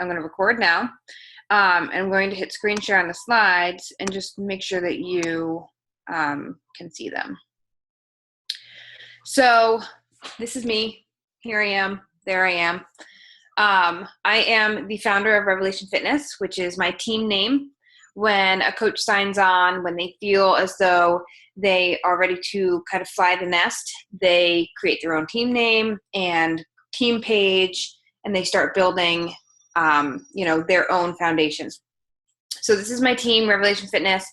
I'm going to record now. I'm going to hit screen share on the slides and just make sure that you can see them. So this is me. Here I am. There I am. I am the founder of Revelation Fitness, which is my team name. When a coach signs on, when they feel as though they are ready to kind of fly the nest, they create their own team name and team page, and they start building, their own foundations. So this is my team, Revelation Fitness.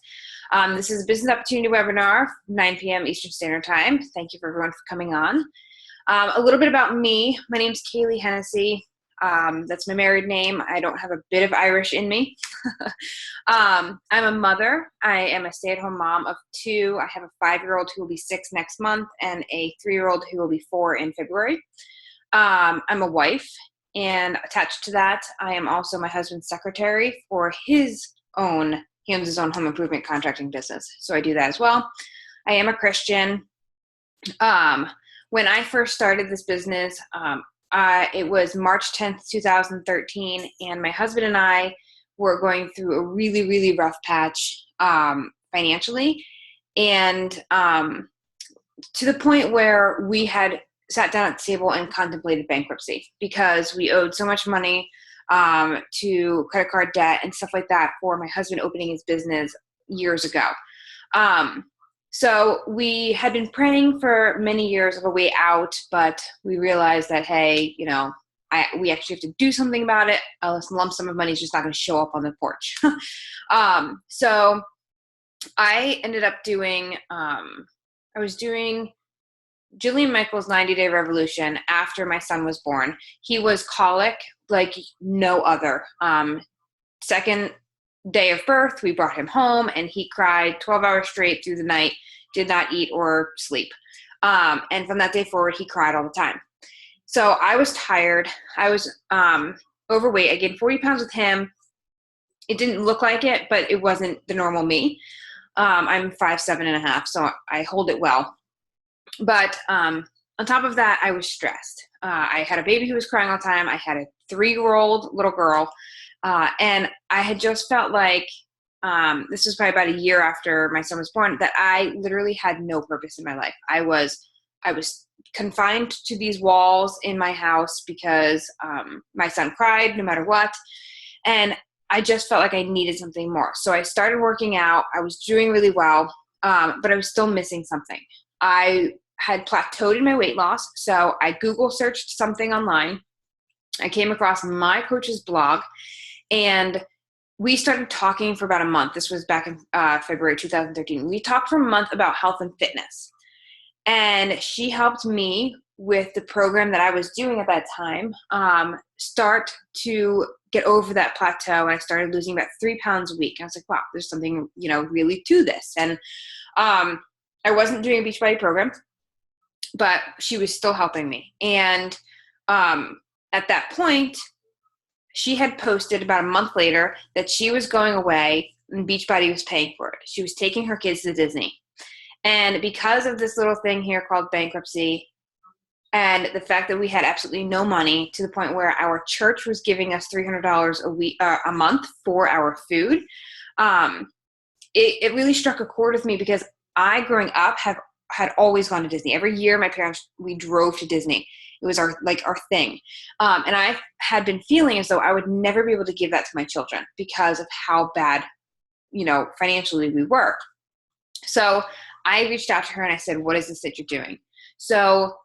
This is a business opportunity webinar, 9 p.m. Eastern Standard Time. Thank you for everyone for coming on. A little bit about me. My name's Kaylee Hennessy. That's my married name. I don't have a bit of Irish in me. I'm a mother. I am a stay-at-home mom of 2. I have a 5-year-old who will be 6 next month and a 3-year-old who will be 4 in February. I'm a wife, and attached to that, I am also my husband's secretary for his own home improvement contracting business. So I do that as well. I am a Christian. When I first started this business, it was March 10th, 2013, and my husband and I were going through a really, really rough patch financially, and to the point where we had sat down at the table and contemplated bankruptcy because we owed so much money to credit card debt and stuff like that for my husband opening his business years ago. So we had been praying for many years of a way out, but we realized that, hey, we actually have to do something about it. A lump sum of money is just not going to show up on the porch. So I ended up doing, I was doing Jillian Michaels' 90-Day Revolution after my son was born. He was colic like no other. Second day of birth, we brought him home, and he cried 12 hours straight through the night, did not eat or sleep. And from that day forward, he cried all the time. So I was tired. I was overweight. I gained 40 pounds with him. It didn't look like it, but it wasn't the normal me. I'm 5'7.5", so I hold it well. But on top of that, I was stressed. I had a baby who was crying all the time. I had a 3-year-old little girl. And I had just felt like this was probably about a year after my son was born that I literally had no purpose in my life. I was confined to these walls in my house because my son cried no matter what. And I just felt like I needed something more. So I started working out. I was doing really well, but I was still missing something. I had plateaued in my weight loss, so I Google searched something online. I came across my coach's blog, and we started talking for about a month. This was back in February 2013. We talked for a month about health and fitness, and she helped me with the program that I was doing at that time start to get over that plateau, and I started losing about 3 pounds a week. I was like, wow, there's something really to this. And I wasn't doing a Beachbody program, but she was still helping me. And at that point, she had posted about a month later that she was going away and Beachbody was paying for it. She was taking her kids to Disney. And because of this little thing here called bankruptcy and the fact that we had absolutely no money, to the point where our church was giving us $300 a month for our food, it really struck a chord with me because I, growing up, had always gone to Disney. Every year, my parents, we drove to Disney. It was our thing. And I had been feeling as though I would never be able to give that to my children because of how bad, financially we were. So I reached out to her and I said, what is this that you're doing? So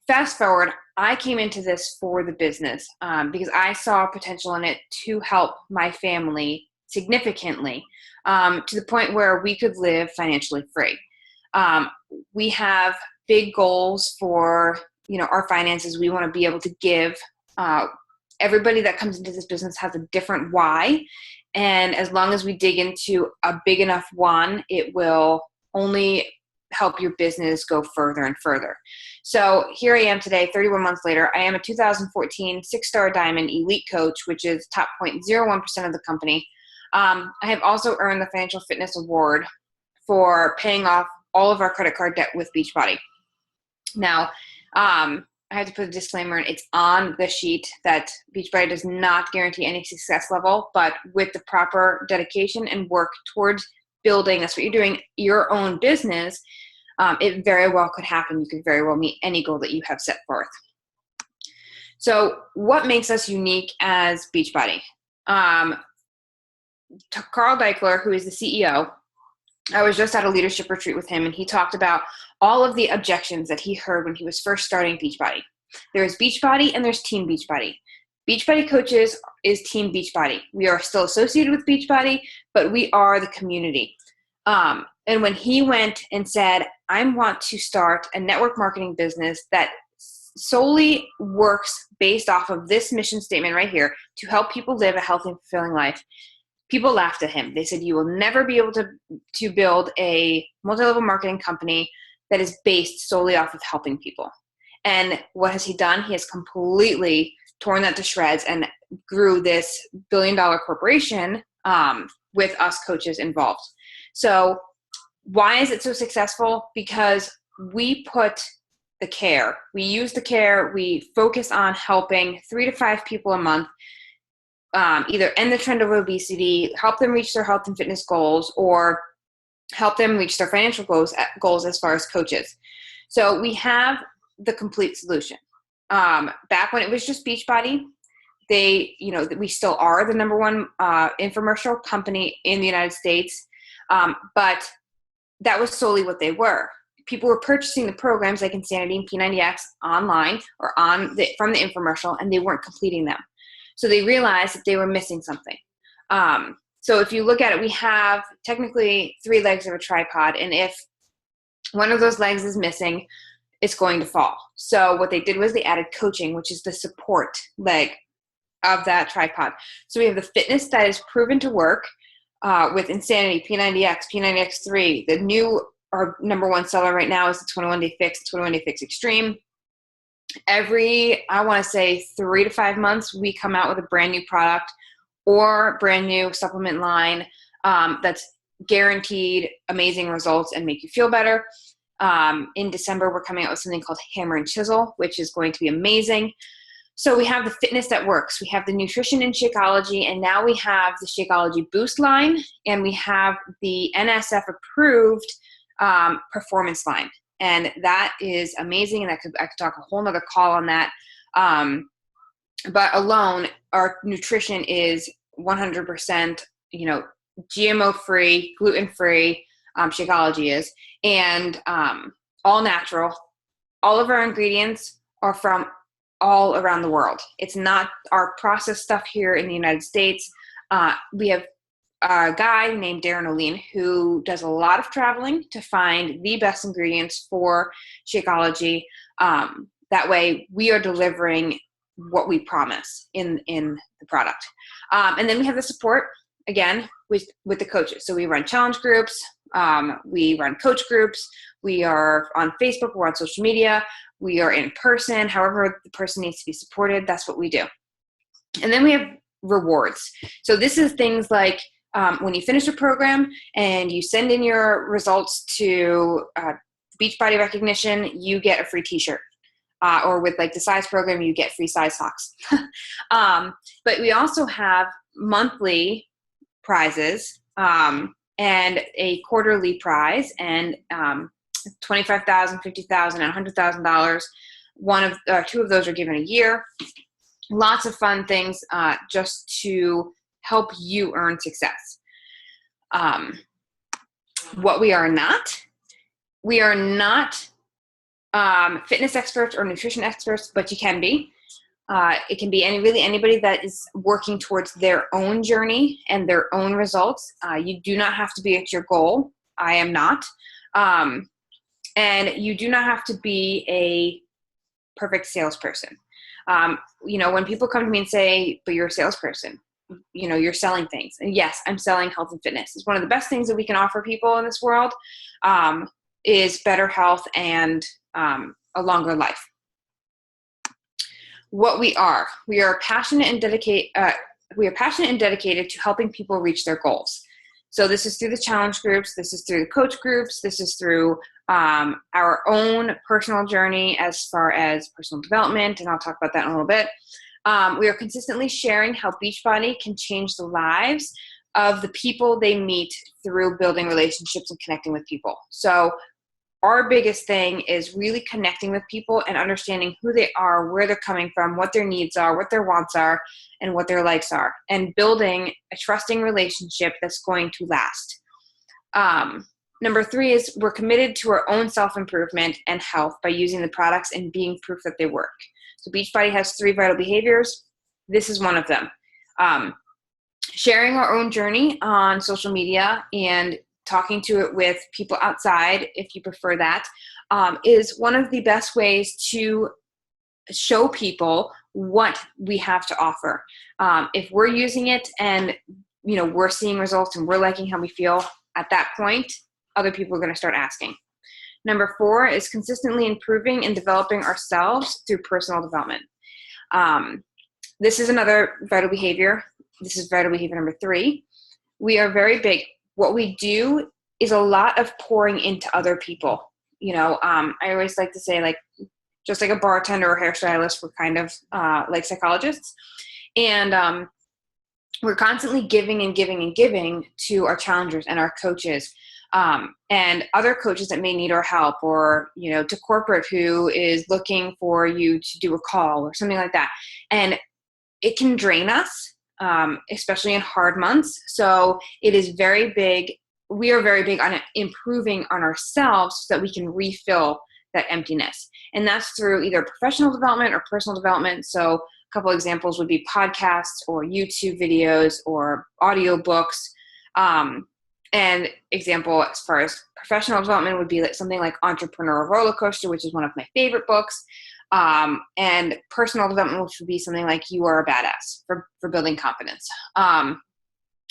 fast forward, I came into this for the business because I saw potential in it to help my family significantly to the point where we could live financially free. We have big goals for, our finances. We want to be able to give, everybody that comes into this business has a different why. And as long as we dig into a big enough one, it will only help your business go further and further. So here I am today, 31 months later. I am a 2014 6-star diamond elite coach, which is top 0.01% of the company. I have also earned the Financial Fitness Award for paying off all of our credit card debt with Beachbody. Now, I have to put a disclaimer in. It's on the sheet that Beachbody does not guarantee any success level, but with the proper dedication and work towards building, that's what you're doing, your own business, it very well could happen. You could very well meet any goal that you have set forth. So what makes us unique as Beachbody? Carl Daikeler, who is the CEO, I was just at a leadership retreat with him, and he talked about all of the objections that he heard when he was first starting Beachbody. There's Beachbody and there's Team Beachbody. Beachbody Coaches is Team Beachbody. We are still associated with Beachbody, but we are the community. And when he went and said, I want to start a network marketing business that solely works based off of this mission statement right here to help people live a healthy and fulfilling life, people laughed at him. They said, you will never be able to build a multi-level marketing company that is based solely off of helping people. And what has he done? He has completely torn that to shreds and grew this billion-dollar corporation with us coaches involved. So why is it so successful? Because we put the care, we use the care, we focus on helping 3 to 5 people a month either end the trend of obesity, help them reach their health and fitness goals, or help them reach their financial goals as far as coaches. So we have the complete solution. Back when it was just Beachbody, we still are the #1 infomercial company in the United States, but that was solely what they were. People were purchasing the programs like Insanity and P90X online or from the infomercial, and they weren't completing them. So they realized that they were missing something. So if you look at it, we have technically 3 legs of a tripod, and if one of those legs is missing, it's going to fall. So what they did was they added coaching, which is the support leg of that tripod. So we have the fitness that is proven to work with Insanity, P90X, P90X3. Our #1 seller right now is the 21 Day Fix, 21 Day Fix Extreme. Every, I want to say 3 to 5 months, we come out with a brand new product or brand new supplement line that's guaranteed amazing results and make you feel better. In December, we're coming out with something called Hammer and Chisel, which is going to be amazing. So we have the fitness that works. We have the nutrition and Shakeology, and now we have the Shakeology Boost line, and we have the NSF approved performance line. And that is amazing, and I could talk a whole nother call on that. But alone, our nutrition is 100%, GMO-free, gluten-free, Shakeology is, and all natural. All of our ingredients are from all around the world. It's not our processed stuff here in the United States. We have a guy named Darren O'Lean who does a lot of traveling to find the best ingredients for Shakeology. That way we are delivering what we promise in the product. And then we have the support, again, with the coaches. So we run challenge groups, we run coach groups, we are on Facebook, we're on social media, we are in person, however the person needs to be supported, that's what we do. And then we have rewards. So this is things like when you finish a program and you send in your results to Beachbody Recognition, you get a free t-shirt. Or with like the size program, you get free size socks. But we also have monthly prizes and a quarterly prize, and $25,000, $50,000, and $100,000. 2 of those are given a year. Lots of fun things just to help you earn success. What we are not fitness experts or nutrition experts, but you can be. It can be anybody that is working towards their own journey and their own results. You do not have to be at your goal. I am not. And you do not have to be a perfect salesperson. When people come to me and say, but you're a salesperson, you're selling things. And yes, I'm selling health and fitness. It's one of the best things that we can offer people in this world, is better health and a longer life. What we are passionate and dedicated to helping people reach their goals. So this is through the challenge groups, this is through the coach groups, this is through our own personal journey as far as personal development, and I'll talk about that in a little bit. We are consistently sharing how Beachbody can change the lives of the people they meet through building relationships and connecting with people. So our biggest thing is really connecting with people and understanding who they are, where they're coming from, what their needs are, what their wants are, and what their likes are, and building a trusting relationship that's going to last. Number 3 is we're committed to our own self-improvement and health by using the products and being proof that they work. So Beachbody has 3 vital behaviors. This is one of them. Sharing our own journey on social media and talking to it with people outside, if you prefer that, is one of the best ways to show people what we have to offer. If we're using it and we're seeing results and we're liking how we feel, at that point, other people are going to start asking. Number 4 is consistently improving and developing ourselves through personal development. This is another vital behavior. This is vital behavior number 3. We are very big. What we do is a lot of pouring into other people. I always like to say, just like a bartender or hairstylist, we're kind of like psychologists. And we're constantly giving and giving and giving to our challengers and our coaches. And other coaches that may need our help, or to corporate who is looking for you to do a call or something like that. And it can drain us, especially in hard months. So it is very big. We are very big on improving on ourselves so that we can refill that emptiness. And that's through either professional development or personal development. So a couple examples would be podcasts or YouTube videos or audiobooks. And example as far as professional development would be something like Entrepreneur Roller Coaster, which is one of my favorite books. And personal development, which would be something like You Are a Badass for building confidence.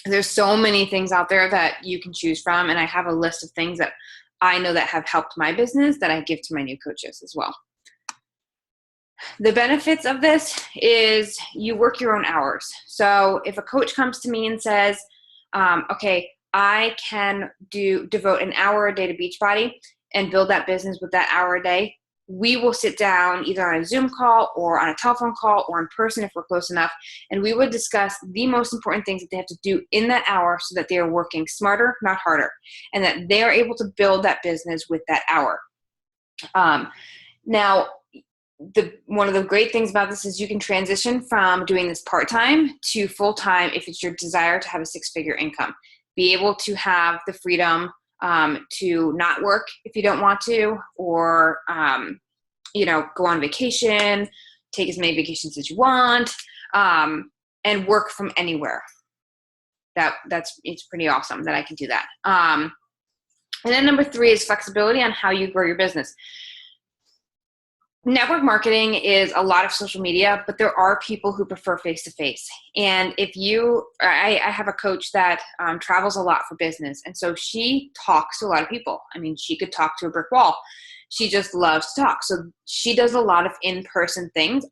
There's so many things out there that you can choose from. And I have a list of things that I know that have helped my business that I give to my new coaches as well. The benefits of this is you work your own hours. So if a coach comes to me and says, okay, I can devote an hour a day to Beachbody and build that business with that hour a day, we will sit down either on a Zoom call or on a telephone call or in person if we're close enough, and we would discuss the most important things that they have to do in that hour so that they are working smarter, not harder, and that they are able to build that business with that hour. Now, one of the great things about this is you can transition from doing this part-time to full-time if it's your desire to have a 6-figure income. Be able to have the freedom to not work if you don't want to, or go on vacation, take as many vacations as you want, and work from anywhere. It's pretty awesome that I can do that. And then number 3 is flexibility on how you grow your business. Network marketing is a lot of social media, but there are people who prefer face-to-face. And I have a coach that travels a lot for business. And so she talks to a lot of people. I mean, she could talk to a brick wall. She just loves to talk. So she does a lot of in-person things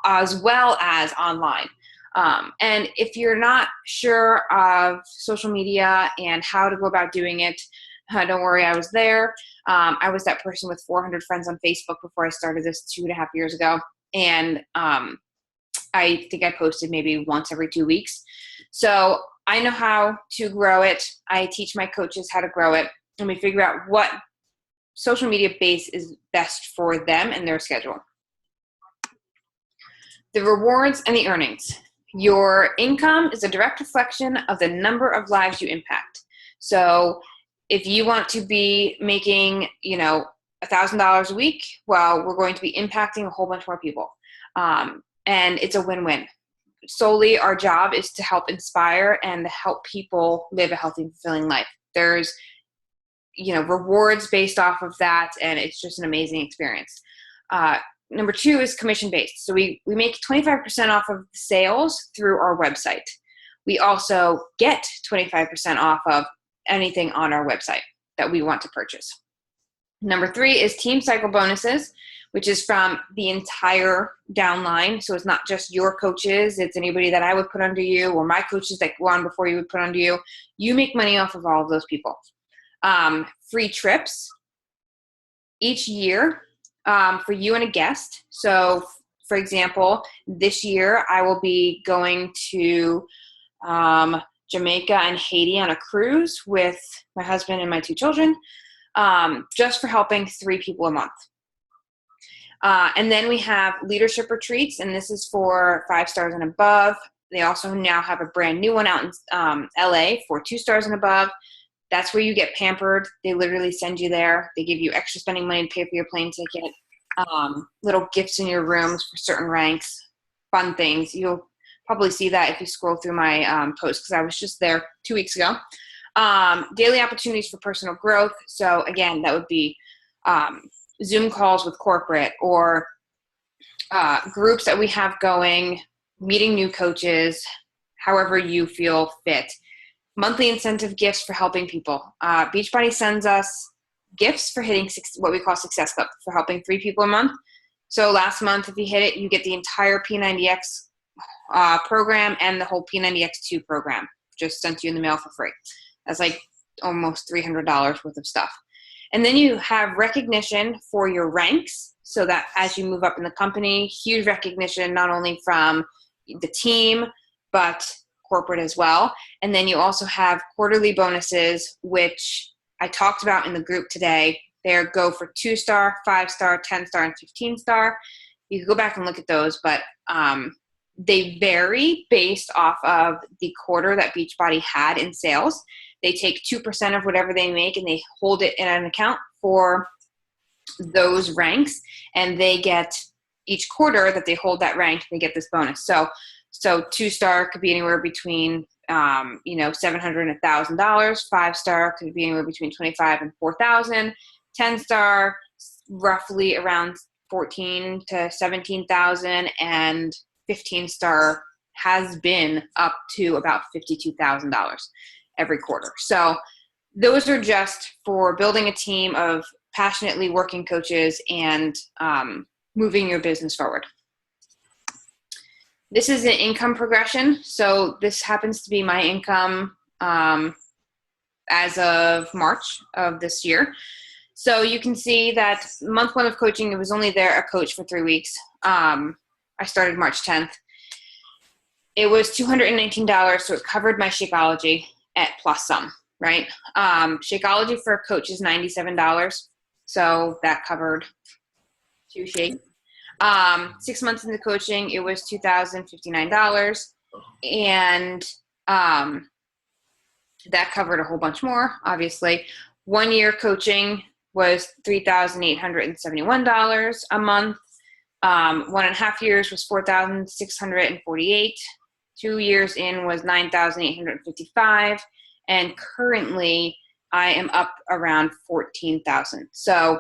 as well as online. And if you're not sure of social media and how to go about doing it, don't worry, I was there. I was that person with 400 friends on Facebook before I started this 2.5 years ago. And I think I posted maybe once every 2 weeks. So I know how to grow it. I teach my coaches how to grow it. And we figure out what social media base is best for them and their schedule. The rewards and the earnings. Your income is a direct reflection of the number of lives you impact. So if you want to be making, $1,000 a week, well, we're going to be impacting a whole bunch more people. And it's a win-win. Solely our job is to help inspire and help people live a healthy and fulfilling life. There's, rewards based off of that, and it's just an amazing experience. Number 2 is commission-based. So we make 25% off of sales through our website. We also get 25% off of anything on our website that we want to purchase. Number 3 is team cycle bonuses, which is from the entire downline. So it's not just your coaches, it's anybody that I would put under you or my coaches that go on before you would put under you. You make money off of all of those people. Free trips. each year for you and a guest. So, for example, this year I will be going to Jamaica and Haiti on a cruise with my husband and my 2 children, just for helping 3 people a month. And then we have leadership retreats, and this is for 5 stars and above. They also now have a brand new one out in LA for 2 stars and above. That's where you get pampered. They literally send you there. They give you extra spending money to pay for your plane ticket, little gifts in your rooms for certain ranks, fun things. You'll probably see that if you scroll through my post, because I was just there 2 weeks ago. Daily opportunities for personal growth. So again, that would be Zoom calls with corporate, or groups that we have going, meeting new coaches, however you feel fit. Monthly incentive gifts for helping people. Beachbody sends us gifts for hitting what we call Success Club, for helping 3 people a month. So last month, if you hit it, you get the entire P90X program and the whole P90X2 program just sent to you in the mail for free. That's like almost $300 worth of stuff. And then you have recognition for your ranks, so that as you move up in the company, huge recognition not only from the team, but corporate as well. And then you also have quarterly bonuses, which I talked about in the group today. They go for 2-star, 5-star, 10-star, and 15-star. You can go back and look at those, but they vary based off of the quarter that Beachbody had in sales. They take 2% of whatever they make and they hold it in an account for those ranks, and they get each quarter that they hold that rank, they get this bonus. So 2-star could be anywhere between $700 and $1,000. 5-star could be anywhere between $25,000 and $4,000. 10-star roughly around $14,000 to $17,000, and 15-star has been up to about $52,000 every quarter. So those are just for building a team of passionately working coaches and moving your business forward. This is an income progression. So this happens to be my income as of March of this year. So you can see that month 1 of coaching, it was only there a coach for 3 weeks. I started March 10th. It was $219, so it covered my Shakeology at plus some, right? Shakeology for a coach is $97, so that covered 2 shakes. 6 months into coaching, it was $2,059, and that covered a whole bunch more, obviously. 1 year coaching was $3,871 a month. 1.5 years was $4,648. 2 years in was $9,855, and currently I am up around $14,000. So,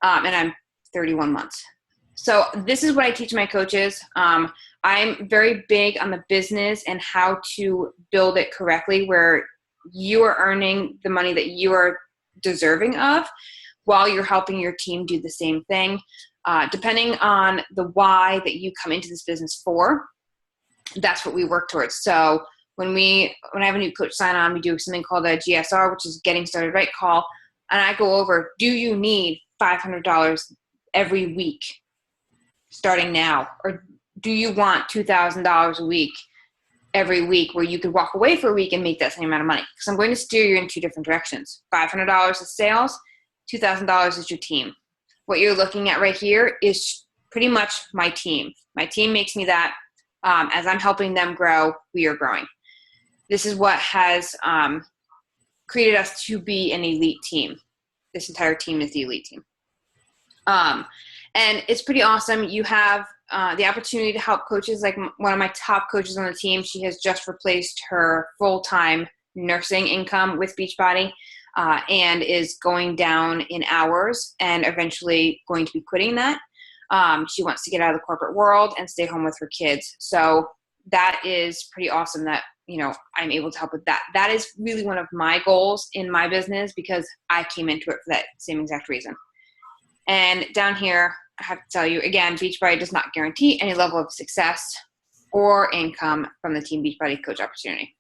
and I'm 31 months. So this is what I teach my coaches. I'm very big on the business and how to build it correctly, where you are earning the money that you are deserving of while you're helping your team do the same thing. Depending on the why that you come into this business for, that's what we work towards. So when I have a new coach sign on, we do something called a GSR, which is Getting Started Right call. And I go over, do you need $500 every week starting now? Or do you want $2,000 a week every week, where you could walk away for a week and make that same amount of money? Because I'm going to steer you in 2 different directions. $500 is sales, $2,000 is your team. What you're looking at right here is pretty much my team. My team makes me that. As I'm helping them grow, we are growing. This is what has created us to be an elite team. This entire team is the elite team. And it's pretty awesome. You have the opportunity to help coaches. Like one of my top coaches on the team, she has just replaced her full-time nursing income with Beachbody, and is going down in hours and eventually going to be quitting that. She wants to get out of the corporate world and stay home with her kids. So that is pretty awesome that, I'm able to help with that. That is really one of my goals in my business, because I came into it for that same exact reason. And down here, I have to tell you again, Beachbody does not guarantee any level of success or income from the Team Beachbody Coach Opportunity.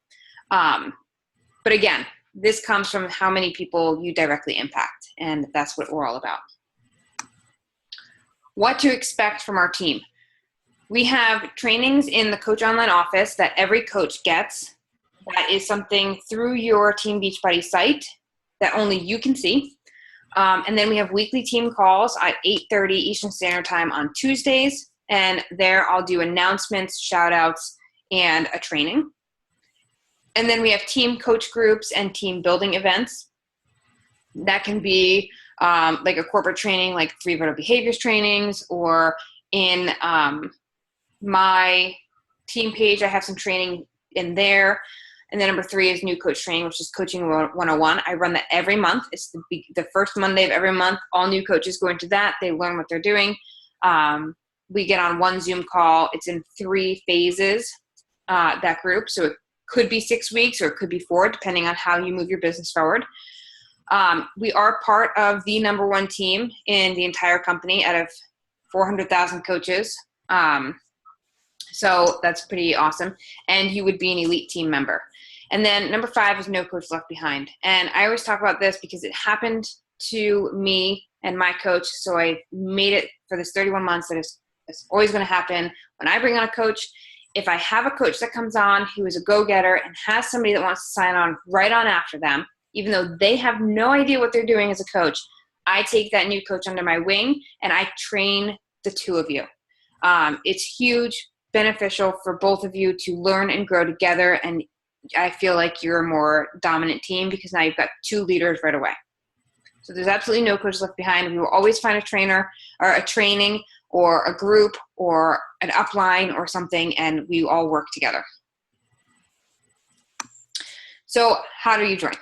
But again, this comes from how many people you directly impact, and that's what we're all about. What to expect from our team. We have trainings in the Coach Online office that every coach gets. That is something through your Team Beachbody site that only you can see. And then we have weekly team calls at 8:30 Eastern Standard Time on Tuesdays. And there I'll do announcements, shout outs, and a training. And then we have team coach groups and team building events. That can be like a corporate training, like 3 Vital Behaviors trainings, or in my team page, I have some training in there. And then number 3 is new coach training, which is Coaching 101. I run that every month. It's the first Monday of every month. All new coaches go into that. They learn what they're doing. We get on one Zoom call. It's in 3 phases, that group. So it could be 6 weeks or it could be 4, depending on how you move your business forward. We are part of the number 1 team in the entire company out of 400,000 coaches. So that's pretty awesome. And you would be an elite team member. And then number 5 is no coach left behind. And I always talk about this because it happened to me and my coach. So I made it for this 31 months that it's always going to happen. When I bring on a coach, if I have a coach that comes on who is a go-getter and has somebody that wants to sign on right on after them, even though they have no idea what they're doing as a coach, I take that new coach under my wing and I train the 2 of you. It's huge, beneficial for both of you to learn and grow together. And I feel like you're a more dominant team because now you've got 2 leaders right away. So there's absolutely no coach left behind. We will always find a trainer or a training or a group or an upline or something, and we all work together. So how do you join?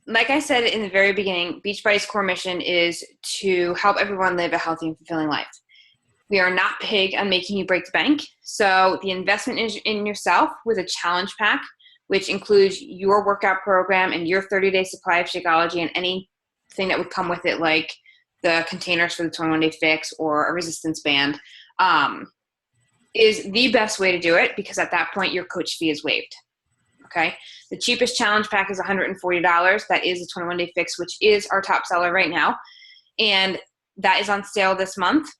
Like I said in the very beginning, Beachbody's core mission is to help everyone live a healthy and fulfilling life. We are not big on making you break the bank. So the investment is in yourself with a challenge pack, which includes your workout program and your 30-day supply of Shakeology and anything that would come with it, like the containers for the 21-day fix or a resistance band, is the best way to do it because at that point your coach fee is waived. Okay. The cheapest challenge pack is $140. That is a 21-day fix, which is our top seller right now. And that is on sale this month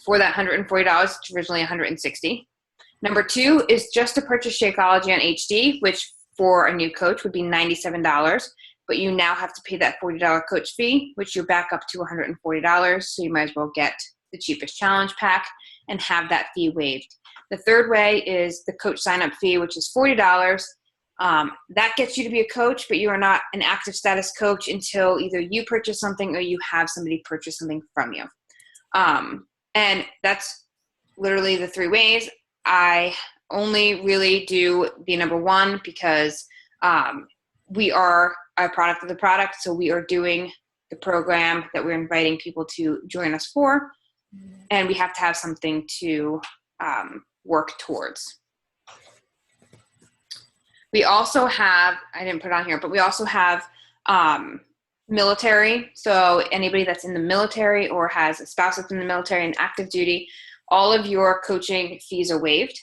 for that $140. It's originally $160. Number 2 is just to purchase Shakeology on HD, which for a new coach would be $97. But you now have to pay that $40 coach fee, which you're back up to $140. So you might as well get the cheapest challenge pack and have that fee waived. The third way is the coach sign-up fee, which is $40. That gets you to be a coach, but you are not an active status coach until either you purchase something or you have somebody purchase something from you. And that's literally the 3 ways. I only really do the number 1 because we are a product of the product. So we are doing the program that we're inviting people to join us for. And we have to have something to work towards. We also have, I didn't put it on here, but we also have military. So anybody that's in the military or has a spouse that's in the military and active duty, all of your coaching fees are waived.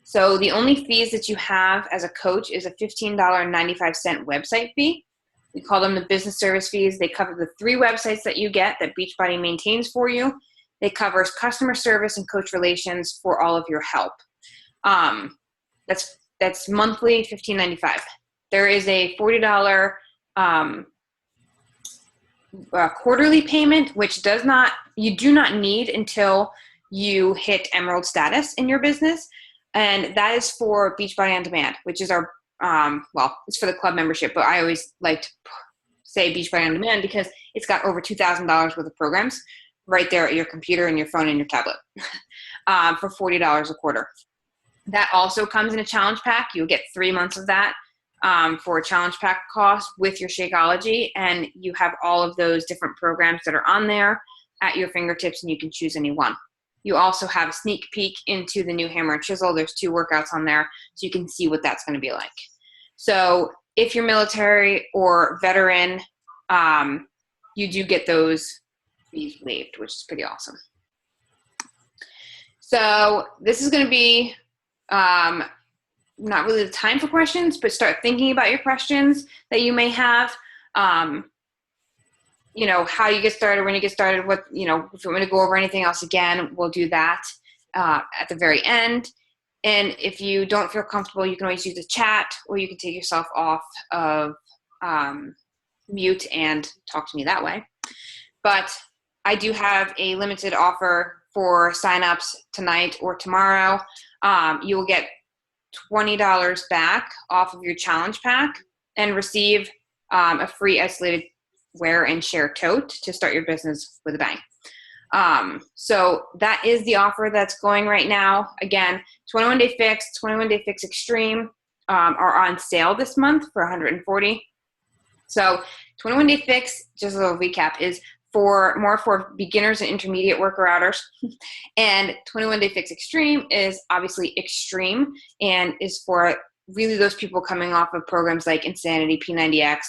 So the only fees that you have as a coach is a $15.95 website fee. We call them the business service fees. They cover the 3 websites that you get that Beachbody maintains for you. They cover customer service and coach relations for all of your help. That's monthly, $15.95. There is a $40 quarterly payment, which you do not need until you hit Emerald status in your business. And that is for Beachbody On Demand, which is our, it's for the club membership, but I always like to say Beachbody On Demand because it's got over $2,000 worth of programs right there at your computer and your phone and your tablet for $40 a quarter. That also comes in a challenge pack. You'll get 3 months of that for a challenge pack cost with your Shakeology, and you have all of those different programs that are on there at your fingertips, and you can choose any one. You also have a sneak peek into the new Hammer and Chisel. There's 2 workouts on there, so you can see what that's going to be like. So if you're military or veteran, you do get those fees waived, which is pretty awesome. So this is going to be not really the time for questions, but start thinking about your questions that you may have. how you get started, when you get started, what, if you want me to go over anything else again, we'll do that at the very end. And if you don't feel comfortable, you can always use the chat, or you can take yourself off of mute and talk to me that way. But I do have a limited offer for signups tonight or tomorrow. You will get $20 back off of your challenge pack and receive a free isolated wear and share tote to start your business with a bang. So that is the offer that's going right now. Again, 21 Day Fix, 21 Day Fix Extreme are on sale this month for $140. So 21 Day Fix, just a little recap, is more for beginners and intermediate worker outers. And 21 Day Fix Extreme is obviously extreme and is for really those people coming off of programs like Insanity, P90X,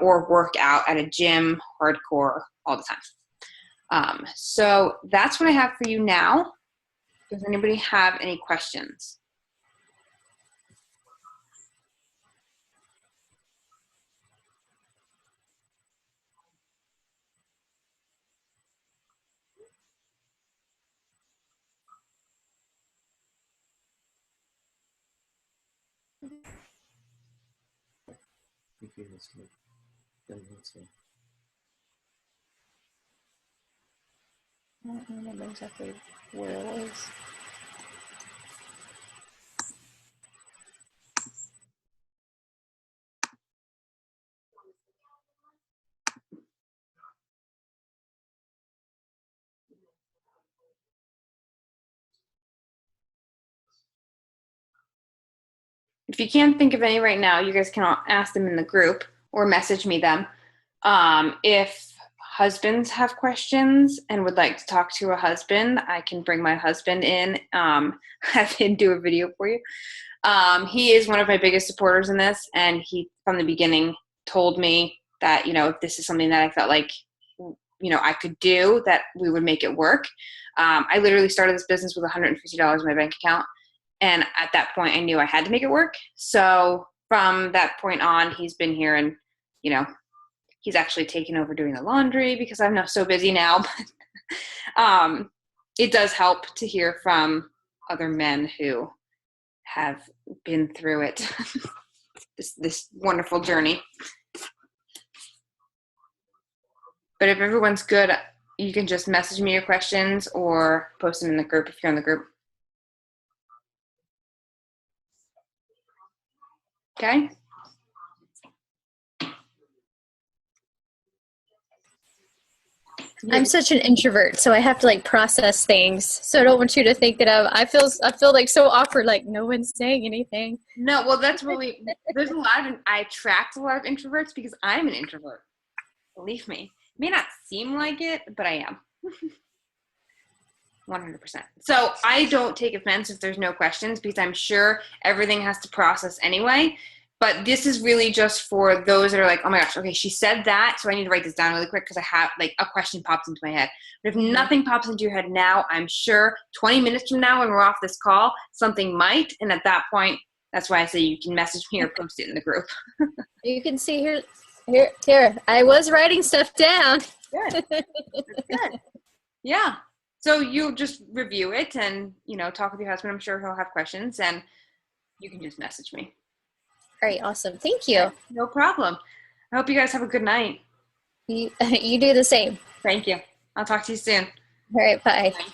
or work out at a gym, hardcore, all the time. So that's what I have for you now. Does anybody have any questions? I don't remember exactly where it was. If you can't think of any right now, you guys can ask them in the group or message me them. If husbands have questions and would like to talk to a husband, I can bring my husband in, have him do a video for you. He is one of my biggest supporters in this, and he, from the beginning, told me that, if this is something that I felt like, I could do, that we would make it work. I literally started this business with $150 in my bank account. And at that point, I knew I had to make it work. So from that point on, he's been here, and, he's actually taken over doing the laundry because I'm not so busy now. But it does help to hear from other men who have been through it, this wonderful journey. But if everyone's good, you can just message me your questions or post them in the group if you're in the group. Okay? I'm such an introvert, so I have to process things. So I don't want you to think that I feel like so awkward, like no one's saying anything. No, well, that's really, I attract a lot of introverts because I'm an introvert. Believe me. It may not seem like it, but I am. 100%. So I don't take offense if there's no questions, because I'm sure everything has to process anyway. But this is really just for those that are like, oh my gosh, okay, she said that, so I need to write this down really quick because I have a question pops into my head. But if nothing pops into your head now, I'm sure 20 minutes from now when we're off this call, something might. And at that point, that's why I say you can message me or post it in the group. You can see here. I was writing stuff down. Good. Good. Yeah. So you just review it and, talk with your husband. I'm sure he'll have questions, and you can just message me. All right. Awesome. Thank you. No problem. I hope you guys have a good night. You do the same. Thank you. I'll talk to you soon. All right. Bye. Bye.